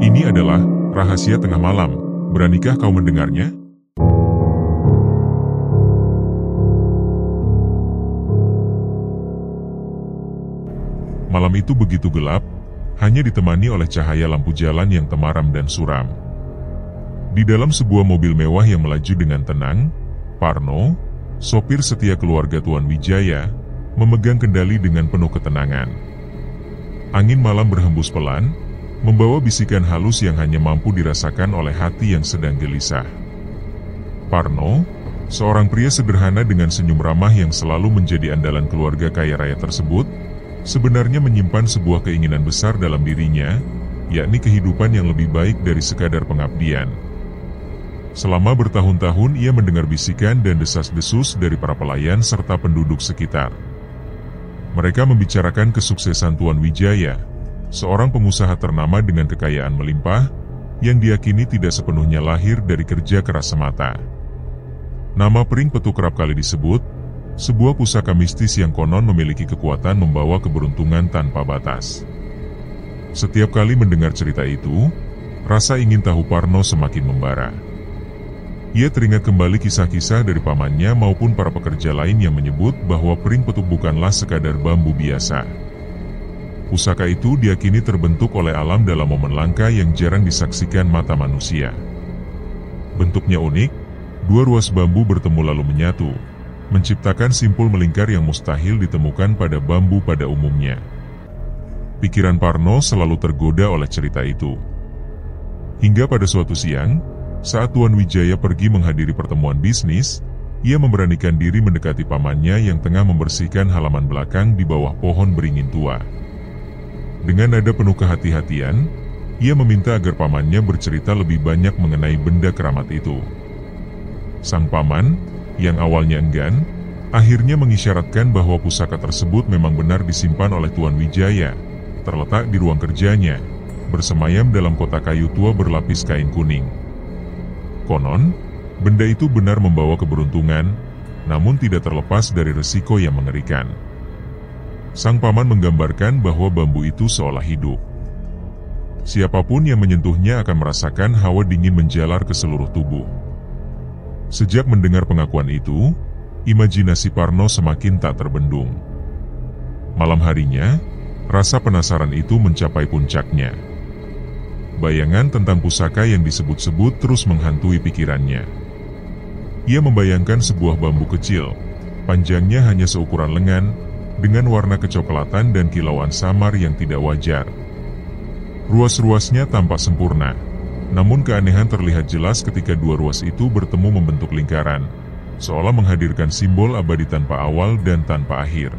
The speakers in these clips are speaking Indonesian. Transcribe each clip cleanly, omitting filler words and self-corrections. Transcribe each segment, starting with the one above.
Ini adalah rahasia tengah malam. Beranikah kau mendengarnya? Malam itu begitu gelap, hanya ditemani oleh cahaya lampu jalan yang temaram dan suram. Di dalam sebuah mobil mewah yang melaju dengan tenang, Parno, sopir setia keluarga Tuan Wijaya, memegang kendali dengan penuh ketenangan. Angin malam berhembus pelan, membawa bisikan halus yang hanya mampu dirasakan oleh hati yang sedang gelisah. Parno, seorang pria sederhana dengan senyum ramah yang selalu menjadi andalan keluarga kaya raya tersebut, sebenarnya menyimpan sebuah keinginan besar dalam dirinya, yakni kehidupan yang lebih baik dari sekadar pengabdian. Selama bertahun-tahun ia mendengar bisikan dan desas-desus dari para pelayan serta penduduk sekitar. Mereka membicarakan kesuksesan Tuan Wijaya, seorang pengusaha ternama dengan kekayaan melimpah, yang diyakini tidak sepenuhnya lahir dari kerja keras semata. Nama Pring Petu kerap kali disebut, sebuah pusaka mistis yang konon memiliki kekuatan membawa keberuntungan tanpa batas. Setiap kali mendengar cerita itu, rasa ingin tahu Parno semakin membara. Ia teringat kembali kisah-kisah dari pamannya maupun para pekerja lain yang menyebut bahwa Pring Petu bukanlah sekadar bambu biasa. Pusaka itu diyakini terbentuk oleh alam dalam momen langka yang jarang disaksikan mata manusia. Bentuknya unik, dua ruas bambu bertemu lalu menyatu, menciptakan simpul melingkar yang mustahil ditemukan pada bambu pada umumnya. Pikiran Parno selalu tergoda oleh cerita itu. Hingga pada suatu siang, saat Tuan Wijaya pergi menghadiri pertemuan bisnis, ia memberanikan diri mendekati pamannya yang tengah membersihkan halaman belakang di bawah pohon beringin tua. Dengan nada penuh kehati-hatian, ia meminta agar pamannya bercerita lebih banyak mengenai benda keramat itu. Sang paman, yang awalnya enggan, akhirnya mengisyaratkan bahwa pusaka tersebut memang benar disimpan oleh Tuan Wijaya, terletak di ruang kerjanya, bersemayam dalam kotak kayu tua berlapis kain kuning. Konon, benda itu benar membawa keberuntungan, namun tidak terlepas dari resiko yang mengerikan. Sang paman menggambarkan bahwa bambu itu seolah hidup. Siapapun yang menyentuhnya akan merasakan hawa dingin menjalar ke seluruh tubuh. Sejak mendengar pengakuan itu, imajinasi Parno semakin tak terbendung. Malam harinya, rasa penasaran itu mencapai puncaknya. Bayangan tentang pusaka yang disebut-sebut terus menghantui pikirannya. Ia membayangkan sebuah bambu kecil, panjangnya hanya seukuran lengan, dengan warna kecoklatan dan kilauan samar yang tidak wajar. Ruas-ruasnya tampak sempurna, namun keanehan terlihat jelas ketika dua ruas itu bertemu membentuk lingkaran, seolah menghadirkan simbol abadi tanpa awal dan tanpa akhir.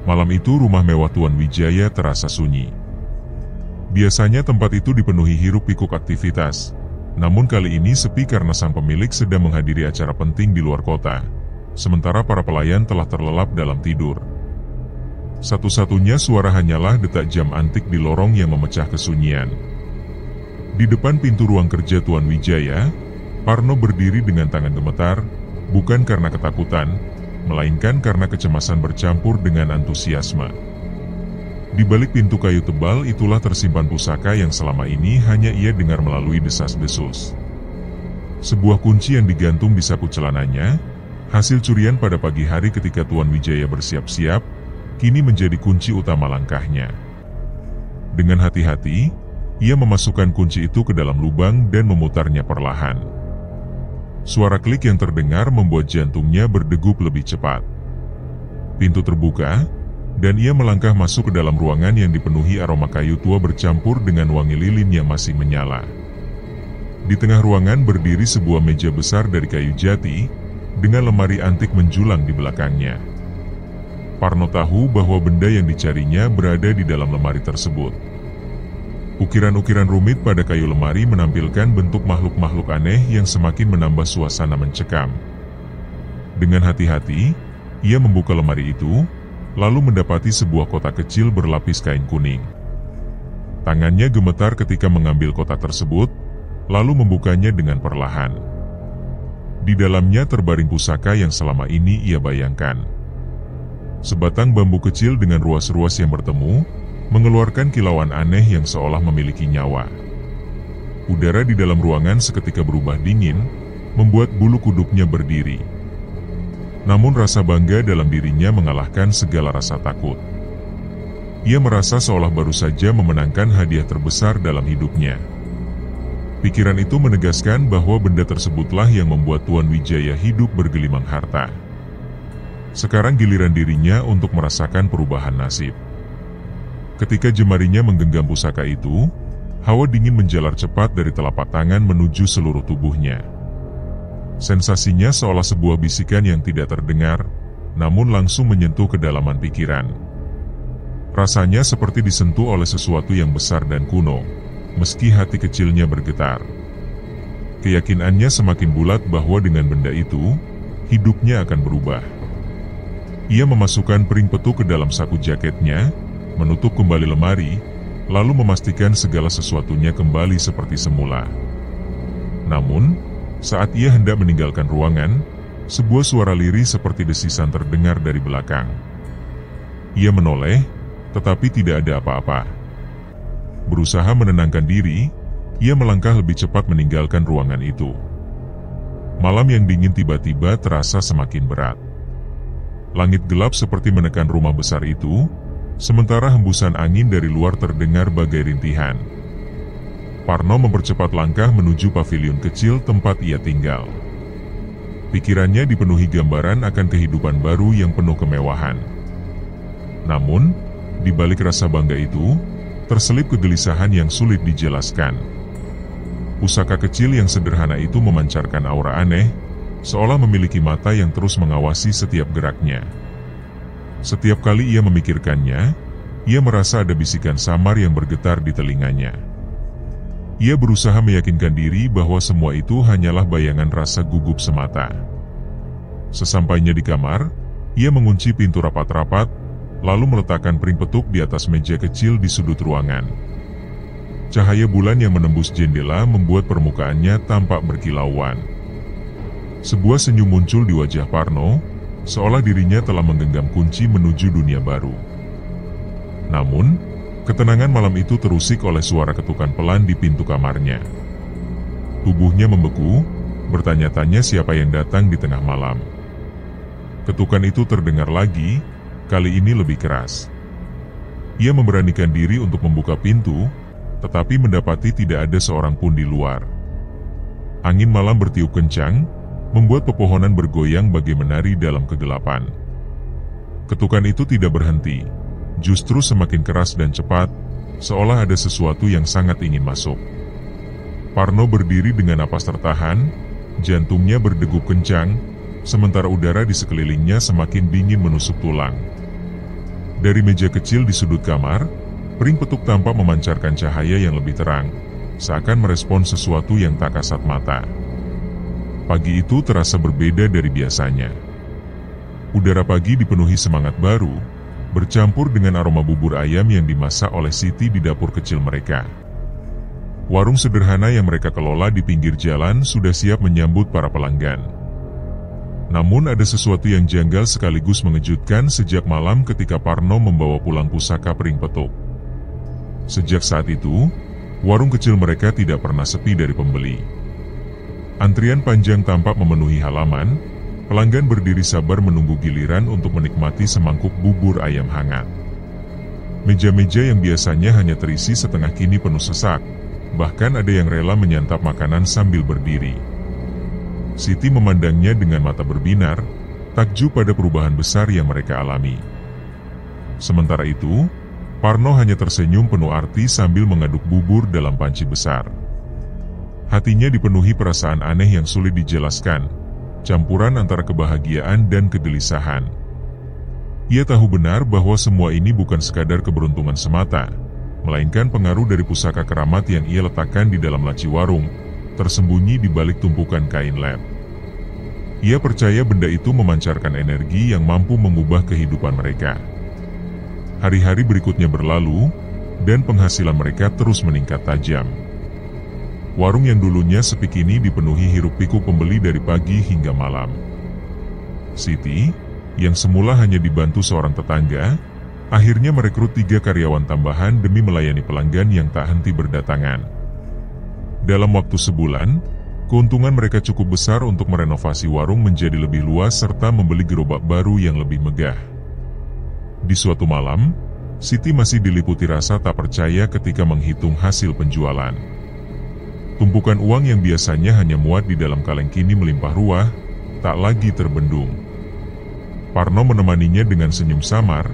Malam itu rumah mewah Tuan Wijaya terasa sunyi. Biasanya tempat itu dipenuhi hiruk-pikuk aktivitas, namun kali ini sepi karena sang pemilik sedang menghadiri acara penting di luar kota, sementara para pelayan telah terlelap dalam tidur. Satu-satunya suara hanyalah detak jam antik di lorong yang memecah kesunyian. Di depan pintu ruang kerja Tuan Wijaya, Parno berdiri dengan tangan gemetar, bukan karena ketakutan, melainkan karena kecemasan bercampur dengan antusiasme. Di balik pintu kayu tebal itulah tersimpan pusaka yang selama ini hanya ia dengar melalui desas-desus. Sebuah kunci yang digantung di saku celananya, hasil curian pada pagi hari ketika Tuan Wijaya bersiap-siap, kini menjadi kunci utama langkahnya. Dengan hati-hati, ia memasukkan kunci itu ke dalam lubang dan memutarnya perlahan. Suara klik yang terdengar membuat jantungnya berdegup lebih cepat. Pintu terbuka, dan ia melangkah masuk ke dalam ruangan yang dipenuhi aroma kayu tua bercampur dengan wangi lilin yang masih menyala. Di tengah ruangan berdiri sebuah meja besar dari kayu jati, dengan lemari antik menjulang di belakangnya. Parno tahu bahwa benda yang dicarinya berada di dalam lemari tersebut. Ukiran-ukiran rumit pada kayu lemari menampilkan bentuk makhluk-makhluk aneh yang semakin menambah suasana mencekam. Dengan hati-hati, ia membuka lemari itu, lalu mendapati sebuah kotak kecil berlapis kain kuning. Tangannya gemetar ketika mengambil kotak tersebut, lalu membukanya dengan perlahan. Di dalamnya terbaring pusaka yang selama ini ia bayangkan. Sebatang bambu kecil dengan ruas-ruas yang bertemu, mengeluarkan kilauan aneh yang seolah memiliki nyawa. Udara di dalam ruangan seketika berubah dingin, membuat bulu kuduknya berdiri. Namun rasa bangga dalam dirinya mengalahkan segala rasa takut. Ia merasa seolah baru saja memenangkan hadiah terbesar dalam hidupnya. Pikiran itu menegaskan bahwa benda tersebutlah yang membuat Tuan Wijaya hidup bergelimang harta. Sekarang giliran dirinya untuk merasakan perubahan nasib. Ketika jemarinya menggenggam pusaka itu, hawa dingin menjalar cepat dari telapak tangan menuju seluruh tubuhnya. Sensasinya seolah sebuah bisikan yang tidak terdengar, namun langsung menyentuh kedalaman pikiran. Rasanya seperti disentuh oleh sesuatu yang besar dan kuno, meski hati kecilnya bergetar. Keyakinannya semakin bulat bahwa dengan benda itu, hidupnya akan berubah. Ia memasukkan pering petuk ke dalam saku jaketnya, menutup kembali lemari, lalu memastikan segala sesuatunya kembali seperti semula. Namun, saat ia hendak meninggalkan ruangan, sebuah suara lirih seperti desisan terdengar dari belakang. Ia menoleh, tetapi tidak ada apa-apa. Berusaha menenangkan diri, ia melangkah lebih cepat meninggalkan ruangan itu. Malam yang dingin tiba-tiba terasa semakin berat. Langit gelap seperti menekan rumah besar itu, sementara hembusan angin dari luar terdengar bagai rintihan. Parno mempercepat langkah menuju pavilion kecil tempat ia tinggal. Pikirannya dipenuhi gambaran akan kehidupan baru yang penuh kemewahan. Namun, di balik rasa bangga itu, terselip kegelisahan yang sulit dijelaskan. Pusaka kecil yang sederhana itu memancarkan aura aneh, seolah memiliki mata yang terus mengawasi setiap geraknya. Setiap kali ia memikirkannya, ia merasa ada bisikan samar yang bergetar di telinganya. Ia berusaha meyakinkan diri bahwa semua itu hanyalah bayangan rasa gugup semata. Sesampainya di kamar, ia mengunci pintu rapat-rapat, lalu meletakkan pering petuk di atas meja kecil di sudut ruangan. Cahaya bulan yang menembus jendela membuat permukaannya tampak berkilauan. Sebuah senyum muncul di wajah Parno, seolah dirinya telah menggenggam kunci menuju dunia baru. Namun, ketenangan malam itu terusik oleh suara ketukan pelan di pintu kamarnya. Tubuhnya membeku, bertanya-tanya siapa yang datang di tengah malam. Ketukan itu terdengar lagi, kali ini lebih keras. Ia memberanikan diri untuk membuka pintu, tetapi mendapati tidak ada seorang pun di luar. Angin malam bertiup kencang, membuat pepohonan bergoyang bagai menari dalam kegelapan. Ketukan itu tidak berhenti, justru semakin keras dan cepat, seolah ada sesuatu yang sangat ingin masuk. Parno berdiri dengan napas tertahan, jantungnya berdegup kencang, sementara udara di sekelilingnya semakin dingin menusuk tulang. Dari meja kecil di sudut kamar, pering petuk tampak memancarkan cahaya yang lebih terang, seakan merespon sesuatu yang tak kasat mata. Pagi itu terasa berbeda dari biasanya. Udara pagi dipenuhi semangat baru, bercampur dengan aroma bubur ayam yang dimasak oleh Siti di dapur kecil mereka. Warung sederhana yang mereka kelola di pinggir jalan sudah siap menyambut para pelanggan. Namun ada sesuatu yang janggal sekaligus mengejutkan sejak malam ketika Parno membawa pulang pusaka pering petuk. Sejak saat itu, warung kecil mereka tidak pernah sepi dari pembeli. Antrian panjang tampak memenuhi halaman, pelanggan berdiri sabar menunggu giliran untuk menikmati semangkuk bubur ayam hangat. Meja-meja yang biasanya hanya terisi setengah kini penuh sesak, bahkan ada yang rela menyantap makanan sambil berdiri. Siti memandangnya dengan mata berbinar, takjub pada perubahan besar yang mereka alami. Sementara itu, Parno hanya tersenyum penuh arti sambil mengaduk bubur dalam panci besar. Hatinya dipenuhi perasaan aneh yang sulit dijelaskan, campuran antara kebahagiaan dan kegelisahan. Ia tahu benar bahwa semua ini bukan sekadar keberuntungan semata, melainkan pengaruh dari pusaka keramat yang ia letakkan di dalam laci warung, tersembunyi di balik tumpukan kain lem. Ia percaya benda itu memancarkan energi yang mampu mengubah kehidupan mereka. Hari-hari berikutnya berlalu, dan penghasilan mereka terus meningkat tajam. Warung yang dulunya sepi kini dipenuhi hiruk-pikuk pembeli dari pagi hingga malam. Siti, yang semula hanya dibantu seorang tetangga, Akhirnya merekrut 3 karyawan tambahan demi melayani pelanggan yang tak henti berdatangan. Dalam waktu sebulan, keuntungan mereka cukup besar untuk merenovasi warung menjadi lebih luas serta membeli gerobak baru yang lebih megah. Di suatu malam, Siti masih diliputi rasa tak percaya ketika menghitung hasil penjualan. Tumpukan uang yang biasanya hanya muat di dalam kaleng kini melimpah ruah, tak lagi terbendung. Parno menemaninya dengan senyum samar,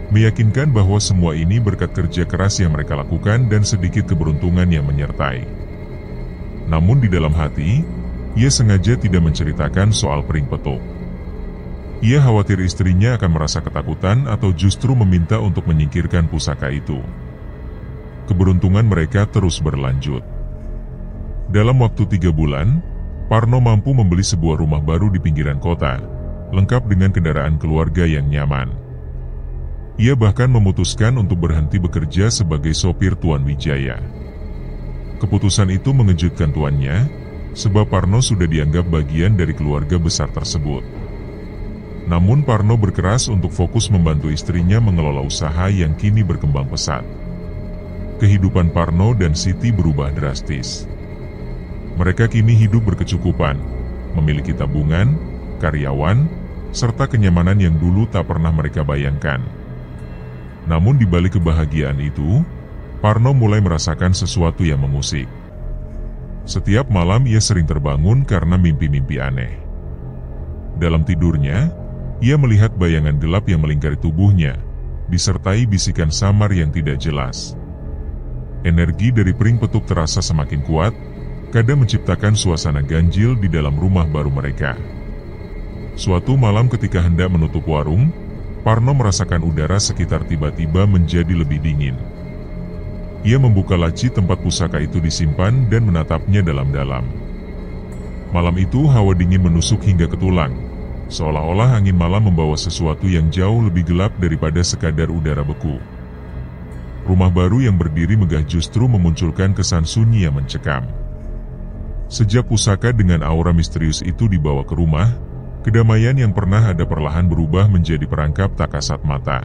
meyakinkan bahwa semua ini berkat kerja keras yang mereka lakukan dan sedikit keberuntungan yang menyertai. Namun di dalam hati, ia sengaja tidak menceritakan soal piring petuk. Ia khawatir istrinya akan merasa ketakutan atau justru meminta untuk menyingkirkan pusaka itu. Keberuntungan mereka terus berlanjut. Dalam waktu 3 bulan, Parno mampu membeli sebuah rumah baru di pinggiran kota, lengkap dengan kendaraan keluarga yang nyaman. Ia bahkan memutuskan untuk berhenti bekerja sebagai sopir Tuan Wijaya. Keputusan itu mengejutkan tuannya, sebab Parno sudah dianggap bagian dari keluarga besar tersebut. Namun Parno berkeras untuk fokus membantu istrinya mengelola usaha yang kini berkembang pesat. Kehidupan Parno dan Siti berubah drastis. Mereka kini hidup berkecukupan, memiliki tabungan, karyawan, serta kenyamanan yang dulu tak pernah mereka bayangkan. Namun di balik kebahagiaan itu, Parno mulai merasakan sesuatu yang mengusik. Setiap malam ia sering terbangun karena mimpi-mimpi aneh. Dalam tidurnya, ia melihat bayangan gelap yang melingkari tubuhnya, disertai bisikan samar yang tidak jelas. Energi dari piring petuk terasa semakin kuat, kadang menciptakan suasana ganjil di dalam rumah baru mereka. Suatu malam ketika hendak menutup warung, Parno merasakan udara sekitar tiba-tiba menjadi lebih dingin. Ia membuka laci tempat pusaka itu disimpan dan menatapnya dalam-dalam. Malam itu hawa dingin menusuk hingga ke tulang, seolah-olah angin malam membawa sesuatu yang jauh lebih gelap daripada sekadar udara beku. Rumah baru yang berdiri megah justru memunculkan kesan sunyi yang mencekam. Sejak pusaka dengan aura misterius itu dibawa ke rumah, kedamaian yang pernah ada perlahan berubah menjadi perangkap tak kasat mata.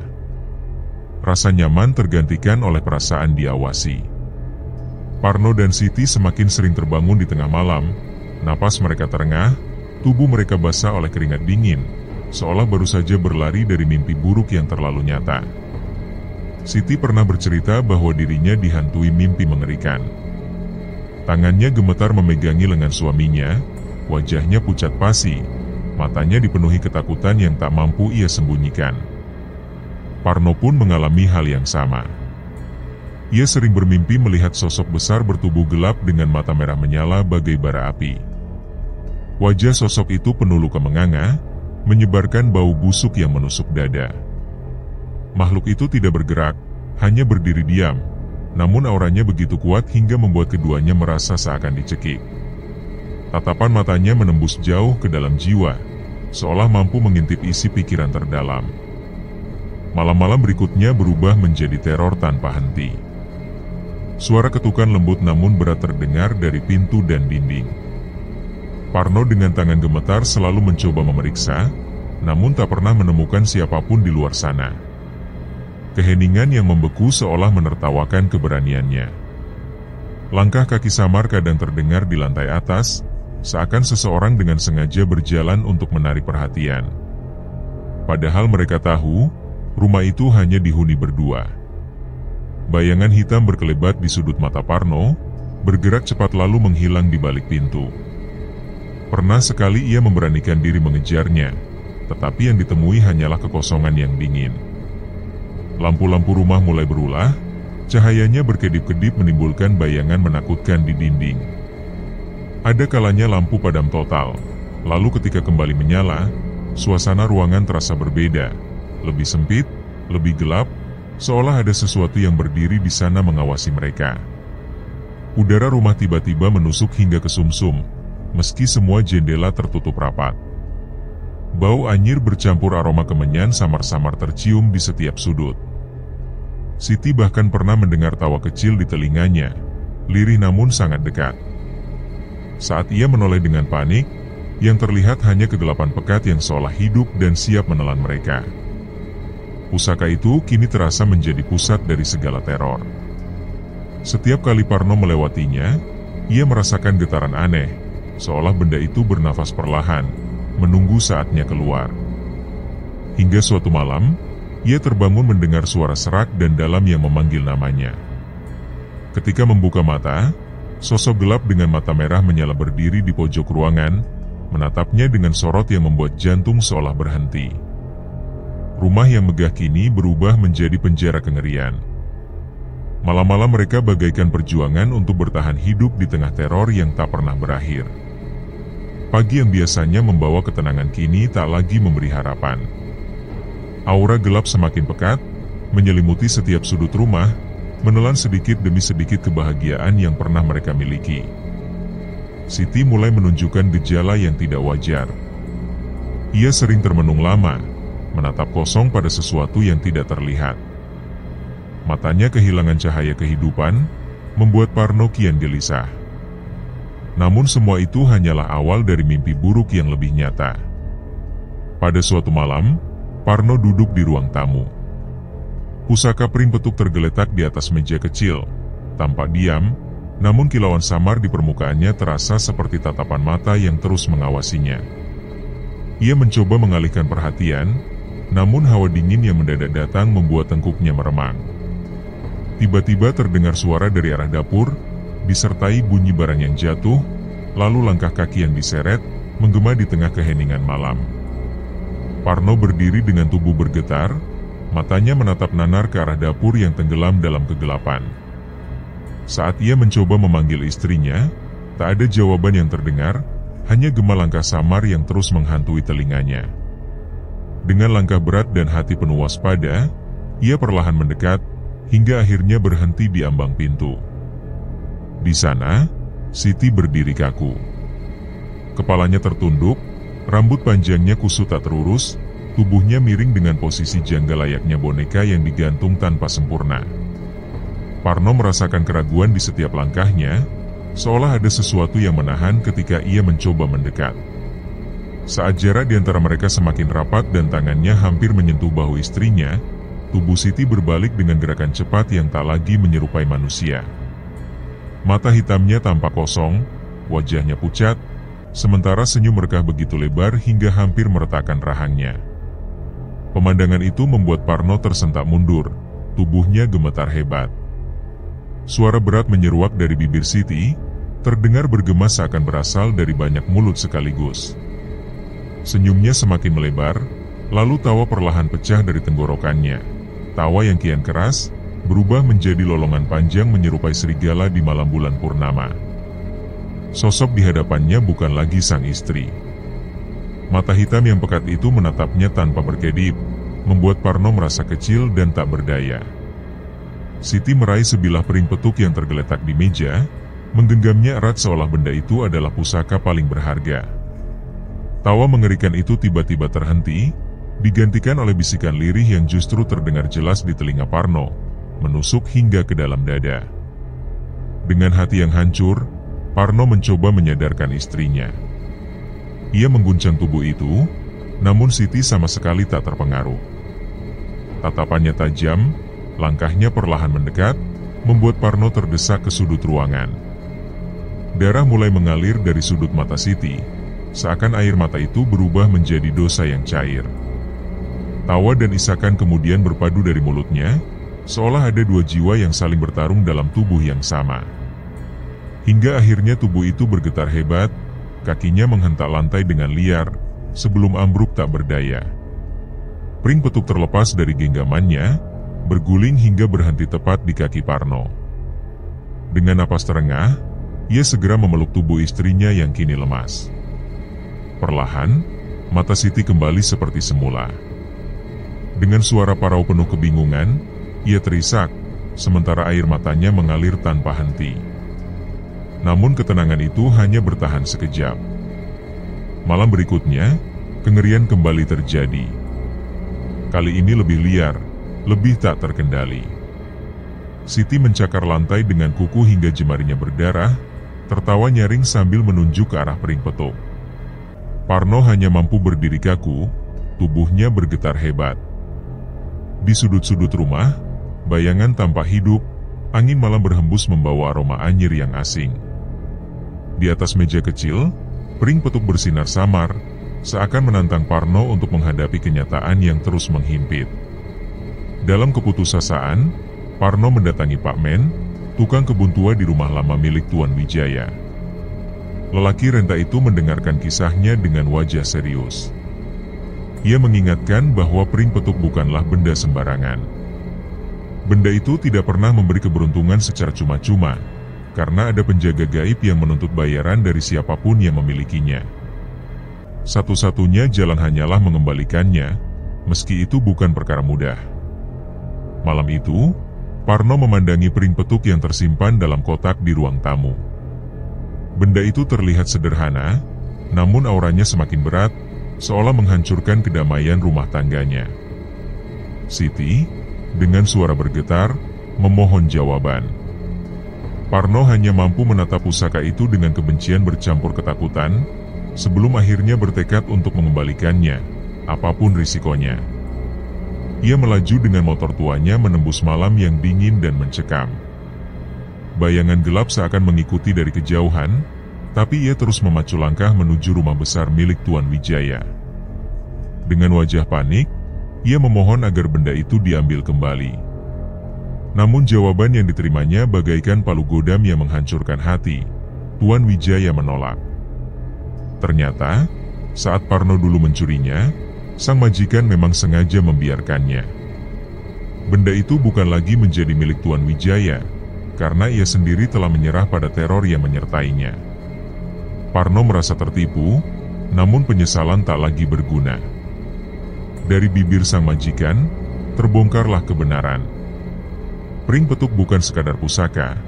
Rasa nyaman tergantikan oleh perasaan diawasi. Parno dan Siti semakin sering terbangun di tengah malam, napas mereka terengah, tubuh mereka basah oleh keringat dingin, seolah baru saja berlari dari mimpi buruk yang terlalu nyata. Siti pernah bercerita bahwa dirinya dihantui mimpi mengerikan. Tangannya gemetar memegangi lengan suaminya, wajahnya pucat pasi, matanya dipenuhi ketakutan yang tak mampu ia sembunyikan. Parno pun mengalami hal yang sama. Ia sering bermimpi melihat sosok besar bertubuh gelap dengan mata merah menyala bagai bara api. Wajah sosok itu penuh luka menganga, menyebarkan bau busuk yang menusuk dada. Makhluk itu tidak bergerak, hanya berdiri diam, namun auranya begitu kuat hingga membuat keduanya merasa seakan dicekik. Tatapan matanya menembus jauh ke dalam jiwa, seolah mampu mengintip isi pikiran terdalam. Malam-malam berikutnya berubah menjadi teror tanpa henti. Suara ketukan lembut namun berat terdengar dari pintu dan dinding. Parno dengan tangan gemetar selalu mencoba memeriksa, namun tak pernah menemukan siapapun di luar sana. Keheningan yang membeku seolah menertawakan keberaniannya. Langkah kaki samar kadang terdengar di lantai atas, seakan seseorang dengan sengaja berjalan untuk menarik perhatian. Padahal mereka tahu, rumah itu hanya dihuni berdua. Bayangan hitam berkelebat di sudut mata Parno, bergerak cepat lalu menghilang di balik pintu. Pernah sekali ia memberanikan diri mengejarnya, tetapi yang ditemui hanyalah kekosongan yang dingin. Lampu-lampu rumah mulai berulah, cahayanya berkedip-kedip menimbulkan bayangan menakutkan di dinding. Ada kalanya lampu padam total, lalu ketika kembali menyala, suasana ruangan terasa berbeda, lebih sempit, lebih gelap, seolah ada sesuatu yang berdiri di sana mengawasi mereka. Udara rumah tiba-tiba menusuk hingga ke sumsum, meski semua jendela tertutup rapat. Bau anyir bercampur aroma kemenyan samar-samar tercium di setiap sudut. Siti bahkan pernah mendengar tawa kecil di telinganya, lirih namun sangat dekat. Saat ia menoleh dengan panik, yang terlihat hanya kegelapan pekat yang seolah hidup dan siap menelan mereka. Pusaka itu kini terasa menjadi pusat dari segala teror. Setiap kali Parno melewatinya, ia merasakan getaran aneh, seolah benda itu bernafas perlahan, menunggu saatnya keluar. Hingga suatu malam, ia terbangun mendengar suara serak dan dalam yang memanggil namanya. Ketika membuka mata, sosok gelap dengan mata merah menyala berdiri di pojok ruangan, menatapnya dengan sorot yang membuat jantung seolah berhenti. Rumah yang megah kini berubah menjadi penjara kengerian. Malam-malam mereka bagaikan perjuangan untuk bertahan hidup di tengah teror yang tak pernah berakhir. Pagi yang biasanya membawa ketenangan kini tak lagi memberi harapan. Aura gelap semakin pekat, menyelimuti setiap sudut rumah, menelan sedikit demi sedikit kebahagiaan yang pernah mereka miliki. Siti mulai menunjukkan gejala yang tidak wajar. Ia sering termenung lama, menatap kosong pada sesuatu yang tidak terlihat. Matanya kehilangan cahaya kehidupan, membuat Parno kian gelisah. Namun semua itu hanyalah awal dari mimpi buruk yang lebih nyata. Pada suatu malam, Parno duduk di ruang tamu. Pusaka pring petuk tergeletak di atas meja kecil, tampak diam, namun kilauan samar di permukaannya terasa seperti tatapan mata yang terus mengawasinya. Ia mencoba mengalihkan perhatian, namun hawa dingin yang mendadak datang membuat tengkuknya meremang. Tiba-tiba terdengar suara dari arah dapur, disertai bunyi barang yang jatuh, lalu langkah kaki yang diseret, menggema di tengah keheningan malam. Parno berdiri dengan tubuh bergetar, matanya menatap nanar ke arah dapur yang tenggelam dalam kegelapan. Saat ia mencoba memanggil istrinya, tak ada jawaban yang terdengar, hanya gema langkah samar yang terus menghantui telinganya. Dengan langkah berat dan hati penuh waspada, ia perlahan mendekat, hingga akhirnya berhenti di ambang pintu. Di sana, Siti berdiri kaku. Kepalanya tertunduk, rambut panjangnya kusut tak terurus, tubuhnya miring dengan posisi janggal layaknya boneka yang digantung tanpa sempurna. Parno merasakan keraguan di setiap langkahnya, seolah ada sesuatu yang menahan ketika ia mencoba mendekat. Saat jarak di antara mereka semakin rapat dan tangannya hampir menyentuh bahu istrinya, tubuh Siti berbalik dengan gerakan cepat yang tak lagi menyerupai manusia. Mata hitamnya tampak kosong, wajahnya pucat, sementara senyum mereka begitu lebar hingga hampir meretakkan rahangnya. Pemandangan itu membuat Parno tersentak mundur, tubuhnya gemetar hebat. Suara berat menyeruak dari bibir Siti, terdengar bergema seakan berasal dari banyak mulut sekaligus. Senyumnya semakin melebar, lalu tawa perlahan pecah dari tenggorokannya. Tawa yang kian keras, berubah menjadi lolongan panjang menyerupai serigala di malam bulan purnama. Sosok di hadapannya bukan lagi sang istri. Mata hitam yang pekat itu menatapnya tanpa berkedip, membuat Parno merasa kecil dan tak berdaya. Siti meraih sebilah pring petuk yang tergeletak di meja, menggenggamnya erat seolah benda itu adalah pusaka paling berharga. Tawa mengerikan itu tiba-tiba terhenti, digantikan oleh bisikan lirih yang justru terdengar jelas di telinga Parno, menusuk hingga ke dalam dada. Dengan hati yang hancur, Parno mencoba menyadarkan istrinya. Ia mengguncang tubuh itu, namun Siti sama sekali tak terpengaruh. Tatapannya tajam, langkahnya perlahan mendekat, membuat Parno terdesak ke sudut ruangan. Darah mulai mengalir dari sudut mata Siti, seakan air mata itu berubah menjadi dosa yang cair. Tawa dan isakan kemudian berpadu dari mulutnya, seolah ada dua jiwa yang saling bertarung dalam tubuh yang sama. Hingga akhirnya tubuh itu bergetar hebat, kakinya menghentak lantai dengan liar, sebelum ambruk tak berdaya. Pring petuk terlepas dari genggamannya, berguling hingga berhenti tepat di kaki Parno. Dengan napas terengah, ia segera memeluk tubuh istrinya yang kini lemas. Perlahan, mata Siti kembali seperti semula. Dengan suara parau penuh kebingungan, ia terisak, sementara air matanya mengalir tanpa henti. Namun ketenangan itu hanya bertahan sekejap. Malam berikutnya, kengerian kembali terjadi. Kali ini lebih liar, lebih tak terkendali. Siti mencakar lantai dengan kuku hingga jemarinya berdarah, tertawa nyaring sambil menunjuk ke arah pring petuk. Parno hanya mampu berdiri kaku, tubuhnya bergetar hebat. Di sudut-sudut rumah, bayangan tampak hidup, angin malam berhembus membawa aroma anyir yang asing. Di atas meja kecil, piring petuk bersinar samar, seakan menantang Parno untuk menghadapi kenyataan yang terus menghimpit. Dalam keputusasaan, Parno mendatangi Pak Men, tukang kebun tua di rumah lama milik Tuan Wijaya. Lelaki renta itu mendengarkan kisahnya dengan wajah serius. Ia mengingatkan bahwa piring petuk bukanlah benda sembarangan. Benda itu tidak pernah memberi keberuntungan secara cuma-cuma, karena ada penjaga gaib yang menuntut bayaran dari siapapun yang memilikinya. Satu-satunya jalan hanyalah mengembalikannya, meski itu bukan perkara mudah. Malam itu, Parno memandangi piring petuk yang tersimpan dalam kotak di ruang tamu. Benda itu terlihat sederhana, namun auranya semakin berat, seolah menghancurkan kedamaian rumah tangganya. Siti, dengan suara bergetar, memohon jawaban. Parno hanya mampu menatap pusaka itu dengan kebencian bercampur ketakutan, sebelum akhirnya bertekad untuk mengembalikannya, apapun risikonya. Ia melaju dengan motor tuanya menembus malam yang dingin dan mencekam. Bayangan gelap seakan mengikuti dari kejauhan, tapi ia terus memacu langkah menuju rumah besar milik Tuan Wijaya. Dengan wajah panik, ia memohon agar benda itu diambil kembali. Namun jawaban yang diterimanya bagaikan palu godam yang menghancurkan hati. Tuan Wijaya menolak. Ternyata, saat Parno dulu mencurinya, sang majikan memang sengaja membiarkannya. Benda itu bukan lagi menjadi milik Tuan Wijaya, karena ia sendiri telah menyerah pada teror yang menyertainya. Parno merasa tertipu, namun penyesalan tak lagi berguna. Dari bibir sang majikan, terbongkarlah kebenaran. Piring petuk bukan sekadar pusaka,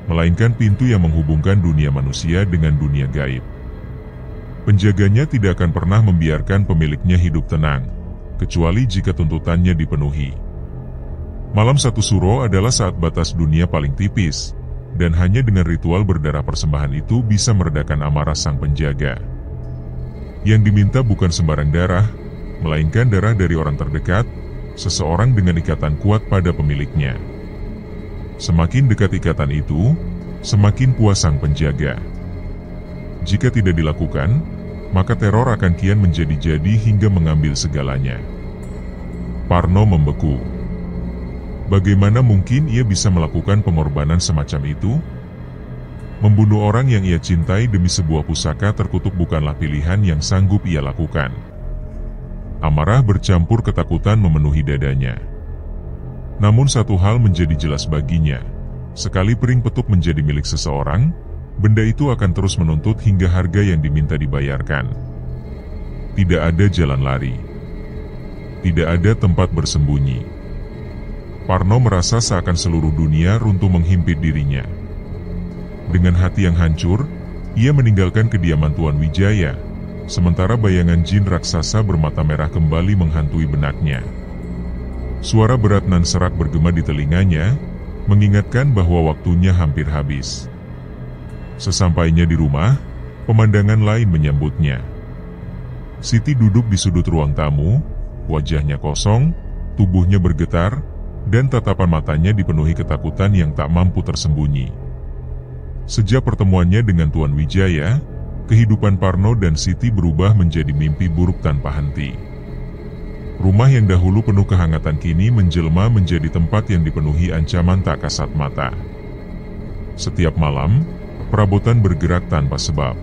melainkan pintu yang menghubungkan dunia manusia dengan dunia gaib. Penjaganya tidak akan pernah membiarkan pemiliknya hidup tenang, kecuali jika tuntutannya dipenuhi. Malam satu suro adalah saat batas dunia paling tipis, dan hanya dengan ritual berdarah persembahan itu bisa meredakan amarah sang penjaga. Yang diminta bukan sembarang darah, melainkan darah dari orang terdekat, seseorang dengan ikatan kuat pada pemiliknya. Semakin dekat ikatan itu, semakin puas sang penjaga. Jika tidak dilakukan, maka teror akan kian menjadi-jadi hingga mengambil segalanya. Parno membeku. Bagaimana mungkin ia bisa melakukan pengorbanan semacam itu? Membunuh orang yang ia cintai demi sebuah pusaka terkutuk bukanlah pilihan yang sanggup ia lakukan. Amarah bercampur ketakutan memenuhi dadanya. Namun satu hal menjadi jelas baginya, sekali piring petuk menjadi milik seseorang, benda itu akan terus menuntut hingga harga yang diminta dibayarkan. Tidak ada jalan lari. Tidak ada tempat bersembunyi. Parno merasa seakan seluruh dunia runtuh menghimpit dirinya. Dengan hati yang hancur, ia meninggalkan kediaman Tuan Wijaya, sementara bayangan jin raksasa bermata merah kembali menghantui benaknya. Suara berat nan serak bergema di telinganya, mengingatkan bahwa waktunya hampir habis. Sesampainya di rumah, pemandangan lain menyambutnya. Siti duduk di sudut ruang tamu, wajahnya kosong, tubuhnya bergetar, dan tatapan matanya dipenuhi ketakutan yang tak mampu tersembunyi. Sejak pertemuannya dengan Tuan Wijaya, kehidupan Parno dan Siti berubah menjadi mimpi buruk tanpa henti. Rumah yang dahulu penuh kehangatan kini menjelma menjadi tempat yang dipenuhi ancaman tak kasat mata. Setiap malam, perabotan bergerak tanpa sebab.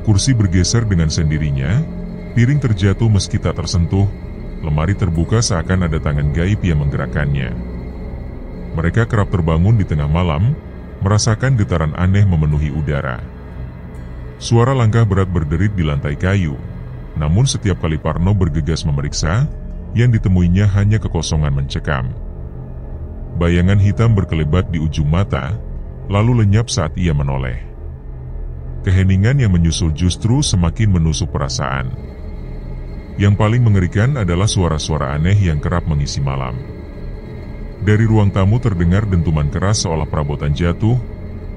Kursi bergeser dengan sendirinya, piring terjatuh meski tak tersentuh, lemari terbuka seakan ada tangan gaib yang menggerakkannya. Mereka kerap terbangun di tengah malam, merasakan getaran aneh memenuhi udara. Suara langkah berat berderit di lantai kayu, namun setiap kali Parno bergegas memeriksa, yang ditemuinya hanya kekosongan mencekam. Bayangan hitam berkelebat di ujung mata, lalu lenyap saat ia menoleh. Keheningan yang menyusul justru semakin menusuk perasaan. Yang paling mengerikan adalah suara-suara aneh yang kerap mengisi malam. Dari ruang tamu terdengar dentuman keras seolah perabotan jatuh,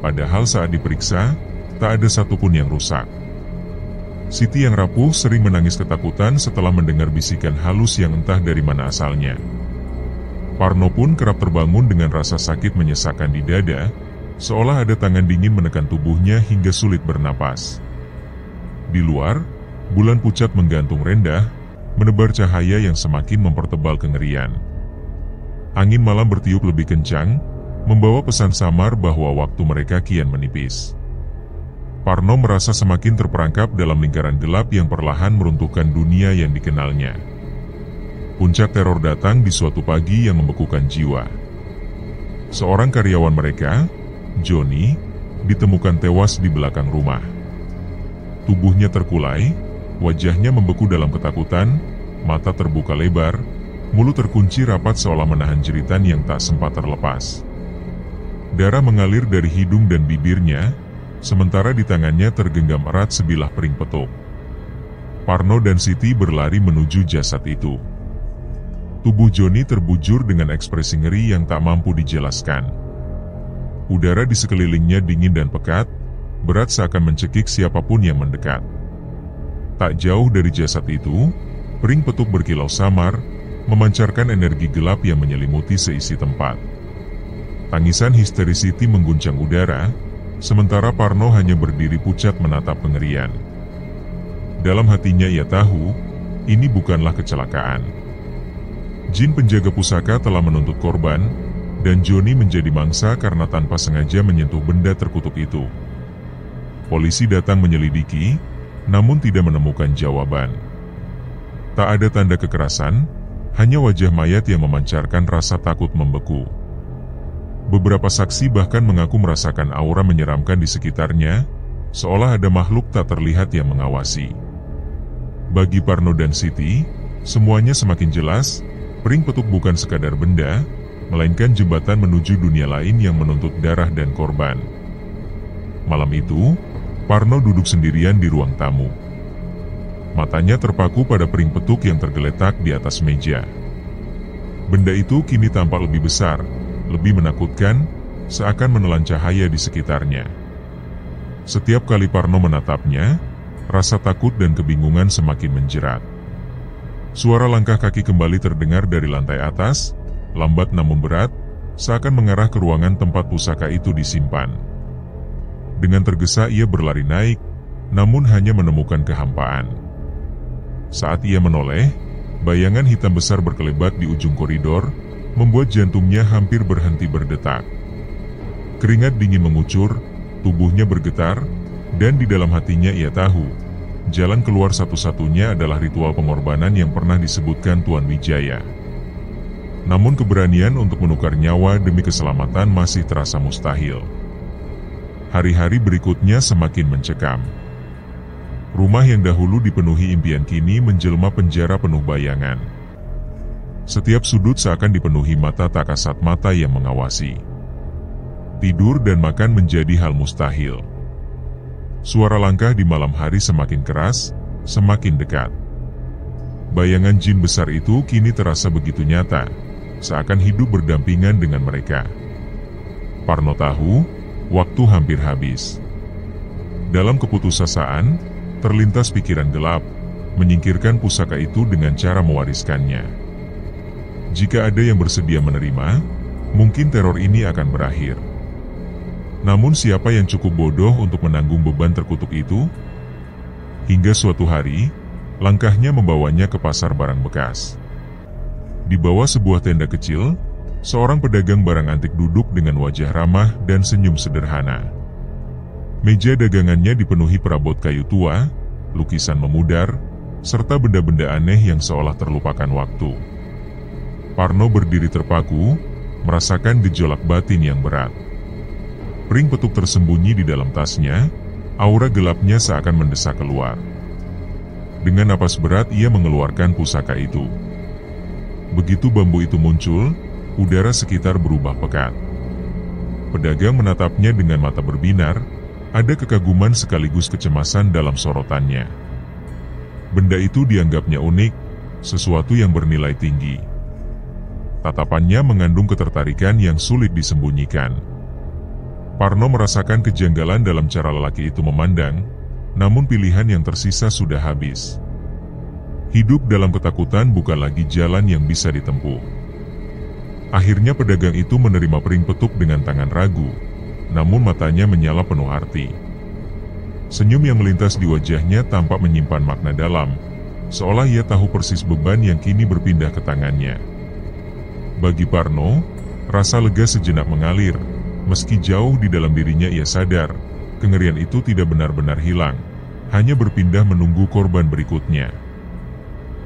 padahal saat diperiksa, tak ada satupun yang rusak. Siti yang rapuh sering menangis ketakutan setelah mendengar bisikan halus yang entah dari mana asalnya. Parno pun kerap terbangun dengan rasa sakit menyesakkan di dada, seolah ada tangan dingin menekan tubuhnya hingga sulit bernapas. Di luar, bulan pucat menggantung rendah, menebar cahaya yang semakin mempertebal kengerian. Angin malam bertiup lebih kencang, membawa pesan samar bahwa waktu mereka kian menipis. Parno merasa semakin terperangkap dalam lingkaran gelap yang perlahan meruntuhkan dunia yang dikenalnya. Puncak teror datang di suatu pagi yang membekukan jiwa. Seorang karyawan mereka, Johnny, ditemukan tewas di belakang rumah. Tubuhnya terkulai, wajahnya membeku dalam ketakutan, mata terbuka lebar, mulut terkunci rapat seolah menahan jeritan yang tak sempat terlepas. Darah mengalir dari hidung dan bibirnya, sementara di tangannya tergenggam erat sebilah pering petuk. Parno dan Siti berlari menuju jasad itu. Tubuh Johnny terbujur dengan ekspresi ngeri yang tak mampu dijelaskan. Udara di sekelilingnya dingin dan pekat, berat seakan mencekik siapapun yang mendekat. Tak jauh dari jasad itu, pering petuk berkilau samar, memancarkan energi gelap yang menyelimuti seisi tempat. Tangisan histeris Siti mengguncang udara, sementara Parno hanya berdiri pucat menatap pengerian. Dalam hatinya ia tahu, ini bukanlah kecelakaan. Jin penjaga pusaka telah menuntut korban, dan Johnny menjadi mangsa karena tanpa sengaja menyentuh benda terkutuk itu. Polisi datang menyelidiki, namun tidak menemukan jawaban. Tak ada tanda kekerasan, hanya wajah mayat yang memancarkan rasa takut membeku. Beberapa saksi bahkan mengaku merasakan aura menyeramkan di sekitarnya, seolah ada makhluk tak terlihat yang mengawasi. Bagi Parno dan Siti, semuanya semakin jelas, pering petuk bukan sekadar benda, melainkan jembatan menuju dunia lain yang menuntut darah dan korban. Malam itu, Parno duduk sendirian di ruang tamu. Matanya terpaku pada pering petuk yang tergeletak di atas meja. Benda itu kini tampak lebih besar, lebih menakutkan, seakan menelan cahaya di sekitarnya. Setiap kali Parno menatapnya, rasa takut dan kebingungan semakin menjerat. Suara langkah kaki kembali terdengar dari lantai atas, lambat namun berat, seakan mengarah ke ruangan tempat pusaka itu disimpan. Dengan tergesa ia berlari naik, namun hanya menemukan kehampaan. Saat ia menoleh, bayangan hitam besar berkelebat di ujung koridor, membuat jantungnya hampir berhenti berdetak. Keringat dingin mengucur, tubuhnya bergetar, dan di dalam hatinya ia tahu, jalan keluar satu-satunya adalah ritual pengorbanan yang pernah disebutkan Tuan Wijaya. Namun keberanian untuk menukar nyawa demi keselamatan masih terasa mustahil. Hari-hari berikutnya semakin mencekam. Rumah yang dahulu dipenuhi impian kini menjelma penjara penuh bayangan. Setiap sudut seakan dipenuhi mata tak kasat mata yang mengawasi. Tidur dan makan menjadi hal mustahil. Suara langkah di malam hari semakin keras, semakin dekat. Bayangan jin besar itu kini terasa begitu nyata, seakan hidup berdampingan dengan mereka. Parno tahu, waktu hampir habis. Dalam keputusasaan, terlintas pikiran gelap, menyingkirkan pusaka itu dengan cara mewariskannya. Jika ada yang bersedia menerima, mungkin teror ini akan berakhir. Namun siapa yang cukup bodoh untuk menanggung beban terkutuk itu? Hingga suatu hari, langkahnya membawanya ke pasar barang bekas. Di bawah sebuah tenda kecil, seorang pedagang barang antik duduk dengan wajah ramah dan senyum sederhana. Meja dagangannya dipenuhi perabot kayu tua, lukisan memudar, serta benda-benda aneh yang seolah terlupakan waktu. Parno berdiri terpaku, merasakan gejolak batin yang berat. Pering petuk tersembunyi di dalam tasnya, aura gelapnya seakan mendesak keluar. Dengan napas berat ia mengeluarkan pusaka itu. Begitu bambu itu muncul, udara sekitar berubah pekat. Pedagang menatapnya dengan mata berbinar, ada kekaguman sekaligus kecemasan dalam sorotannya. Benda itu dianggapnya unik, sesuatu yang bernilai tinggi. Tatapannya mengandung ketertarikan yang sulit disembunyikan. Parno merasakan kejanggalan dalam cara lelaki itu memandang, namun pilihan yang tersisa sudah habis. Hidup dalam ketakutan bukan lagi jalan yang bisa ditempuh. Akhirnya pedagang itu menerima piring petuk dengan tangan ragu, namun matanya menyala penuh arti. Senyum yang melintas di wajahnya tampak menyimpan makna dalam, seolah ia tahu persis beban yang kini berpindah ke tangannya. Bagi Parno, rasa lega sejenak mengalir, meski jauh di dalam dirinya ia sadar, kengerian itu tidak benar-benar hilang, hanya berpindah menunggu korban berikutnya.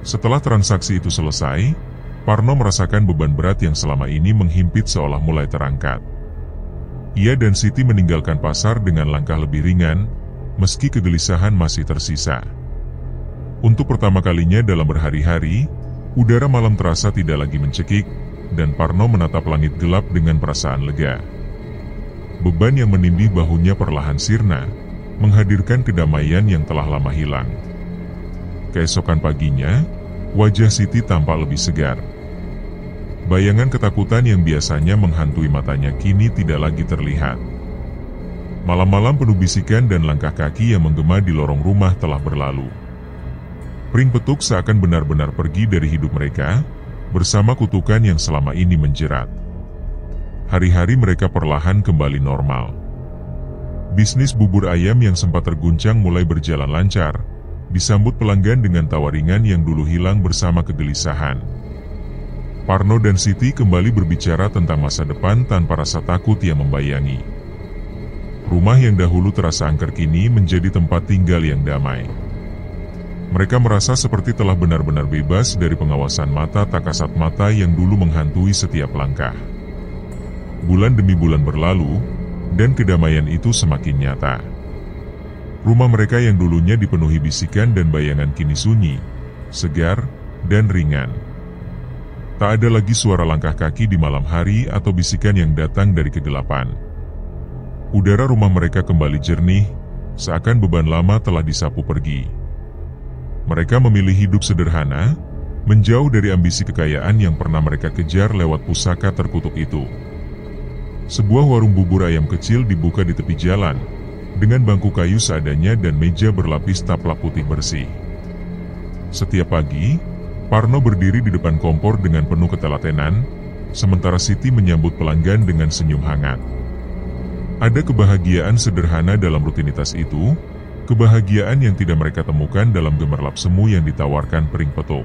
Setelah transaksi itu selesai, Parno merasakan beban berat yang selama ini menghimpit seolah mulai terangkat. Ia dan Siti meninggalkan pasar dengan langkah lebih ringan, meski kegelisahan masih tersisa. Untuk pertama kalinya dalam berhari-hari, udara malam terasa tidak lagi mencekik, dan Parno menatap langit gelap dengan perasaan lega. Beban yang menindih bahunya perlahan sirna, menghadirkan kedamaian yang telah lama hilang. Keesokan paginya, wajah Siti tampak lebih segar. Bayangan ketakutan yang biasanya menghantui matanya kini tidak lagi terlihat. Malam-malam penuh bisikan dan langkah kaki yang menggema di lorong rumah telah berlalu. Pring petuk seakan benar-benar pergi dari hidup mereka, bersama kutukan yang selama ini menjerat. Hari-hari mereka perlahan kembali normal. Bisnis bubur ayam yang sempat terguncang mulai berjalan lancar, disambut pelanggan dengan tawa ringan yang dulu hilang bersama kegelisahan. Parno dan Siti kembali berbicara tentang masa depan tanpa rasa takut yang membayangi. Rumah yang dahulu terasa angker kini menjadi tempat tinggal yang damai. Mereka merasa seperti telah benar-benar bebas dari pengawasan mata tak kasat mata yang dulu menghantui setiap langkah. Bulan demi bulan berlalu, dan kedamaian itu semakin nyata. Rumah mereka yang dulunya dipenuhi bisikan dan bayangan kini sunyi, segar, dan ringan. Tak ada lagi suara langkah kaki di malam hari atau bisikan yang datang dari kegelapan. Udara rumah mereka kembali jernih, seakan beban lama telah disapu pergi. Mereka memilih hidup sederhana, menjauh dari ambisi kekayaan yang pernah mereka kejar lewat pusaka terkutuk itu. Sebuah warung bubur ayam kecil dibuka di tepi jalan, dengan bangku kayu seadanya dan meja berlapis taplak putih bersih. Setiap pagi, Parno berdiri di depan kompor dengan penuh ketelatenan, sementara Siti menyambut pelanggan dengan senyum hangat. Ada kebahagiaan sederhana dalam rutinitas itu, kebahagiaan yang tidak mereka temukan dalam gemerlap semu yang ditawarkan piring petuk.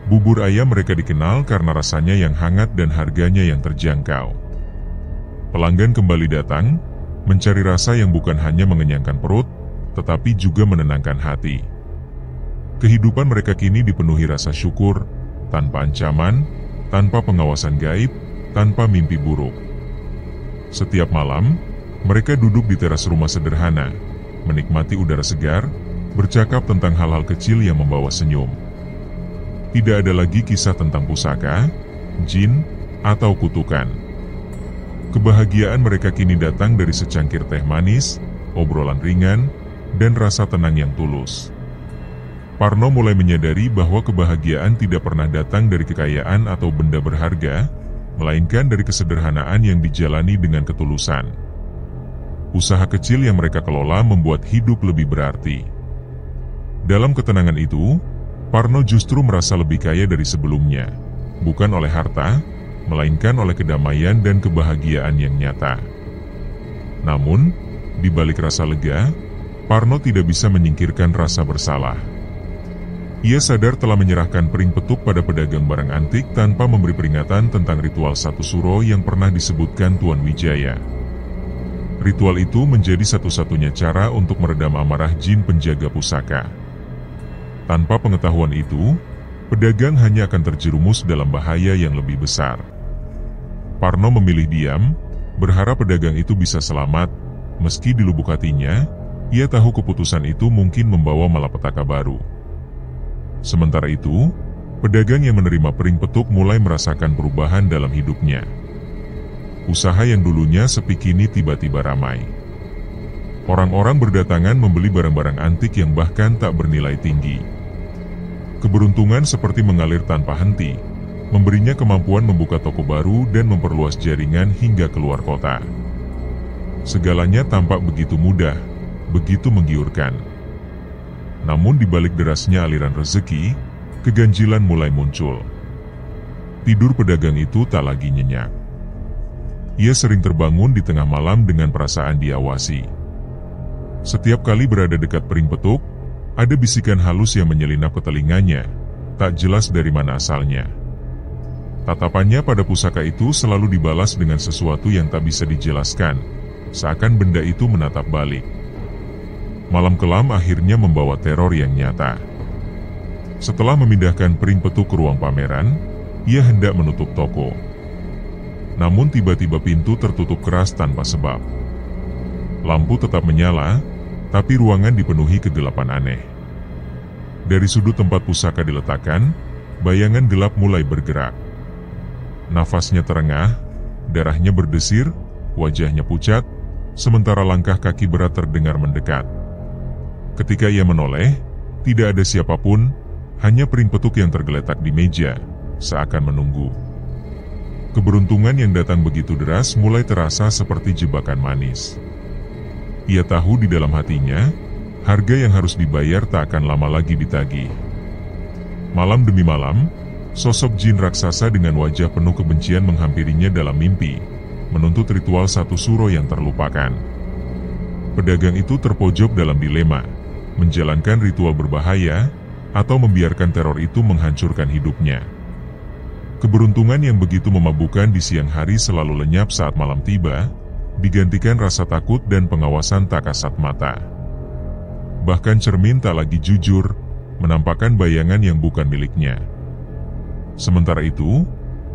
Bubur ayam mereka dikenal karena rasanya yang hangat dan harganya yang terjangkau. Pelanggan kembali datang, mencari rasa yang bukan hanya mengenyangkan perut, tetapi juga menenangkan hati. Kehidupan mereka kini dipenuhi rasa syukur, tanpa ancaman, tanpa pengawasan gaib, tanpa mimpi buruk. Setiap malam, mereka duduk di teras rumah sederhana, menikmati udara segar, bercakap tentang hal-hal kecil yang membawa senyum. Tidak ada lagi kisah tentang pusaka, jin, atau kutukan. Kebahagiaan mereka kini datang dari secangkir teh manis, obrolan ringan, dan rasa tenang yang tulus. Parno mulai menyadari bahwa kebahagiaan tidak pernah datang dari kekayaan atau benda berharga, melainkan dari kesederhanaan yang dijalani dengan ketulusan. Usaha kecil yang mereka kelola membuat hidup lebih berarti. Dalam ketenangan itu, Parno justru merasa lebih kaya dari sebelumnya, bukan oleh harta, melainkan oleh kedamaian dan kebahagiaan yang nyata. Namun, di balik rasa lega, Parno tidak bisa menyingkirkan rasa bersalah. Ia sadar telah menyerahkan piring petuk pada pedagang barang antik tanpa memberi peringatan tentang ritual satu suro yang pernah disebutkan Tuan Wijaya. Ritual itu menjadi satu-satunya cara untuk meredam amarah jin penjaga pusaka. Tanpa pengetahuan itu, pedagang hanya akan terjerumus dalam bahaya yang lebih besar. Parno memilih diam, berharap pedagang itu bisa selamat, meski di lubuk hatinya, ia tahu keputusan itu mungkin membawa malapetaka baru. Sementara itu, pedagang yang menerima piring petuk mulai merasakan perubahan dalam hidupnya. Usaha yang dulunya sepi kini tiba-tiba ramai. Orang-orang berdatangan membeli barang-barang antik yang bahkan tak bernilai tinggi. Keberuntungan seperti mengalir tanpa henti, memberinya kemampuan membuka toko baru dan memperluas jaringan hingga keluar kota. Segalanya tampak begitu mudah, begitu menggiurkan. Namun di balik derasnya aliran rezeki, keganjilan mulai muncul. Tidur pedagang itu tak lagi nyenyak. Ia sering terbangun di tengah malam dengan perasaan diawasi. Setiap kali berada dekat Pring Petuk, ada bisikan halus yang menyelinap ke telinganya, tak jelas dari mana asalnya. Tatapannya pada pusaka itu selalu dibalas dengan sesuatu yang tak bisa dijelaskan, seakan benda itu menatap balik. Malam kelam akhirnya membawa teror yang nyata. Setelah memindahkan Pring Petuk ke ruang pameran, ia hendak menutup toko. Namun tiba-tiba pintu tertutup keras tanpa sebab. Lampu tetap menyala, tapi ruangan dipenuhi kegelapan aneh. Dari sudut tempat pusaka diletakkan, bayangan gelap mulai bergerak. Nafasnya terengah, darahnya berdesir, wajahnya pucat, sementara langkah kaki berat terdengar mendekat. Ketika ia menoleh, tidak ada siapapun, hanya Pring Petuk yang tergeletak di meja, seakan menunggu. Keberuntungan yang datang begitu deras mulai terasa seperti jebakan manis. Ia tahu di dalam hatinya, harga yang harus dibayar tak akan lama lagi ditagih. Malam demi malam, sosok jin raksasa dengan wajah penuh kebencian menghampirinya dalam mimpi, menuntut ritual satu suro yang terlupakan. Pedagang itu terpojok dalam dilema, menjalankan ritual berbahaya, atau membiarkan teror itu menghancurkan hidupnya. Keberuntungan yang begitu memabukkan di siang hari selalu lenyap saat malam tiba, digantikan rasa takut dan pengawasan tak kasat mata. Bahkan cermin tak lagi jujur, menampakkan bayangan yang bukan miliknya. Sementara itu,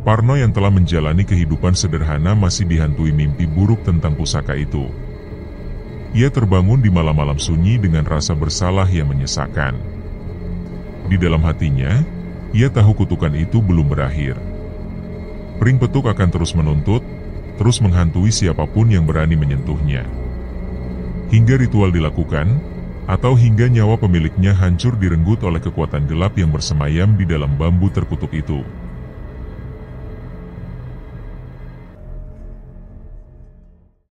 Parno yang telah menjalani kehidupan sederhana masih dihantui mimpi buruk tentang pusaka itu. Ia terbangun di malam-malam sunyi dengan rasa bersalah yang menyesakan. Di dalam hatinya, ia tahu kutukan itu belum berakhir. Pring Petuk akan terus menuntut, terus menghantui siapapun yang berani menyentuhnya. Hingga ritual dilakukan, atau hingga nyawa pemiliknya hancur direnggut oleh kekuatan gelap yang bersemayam di dalam bambu terkutuk itu.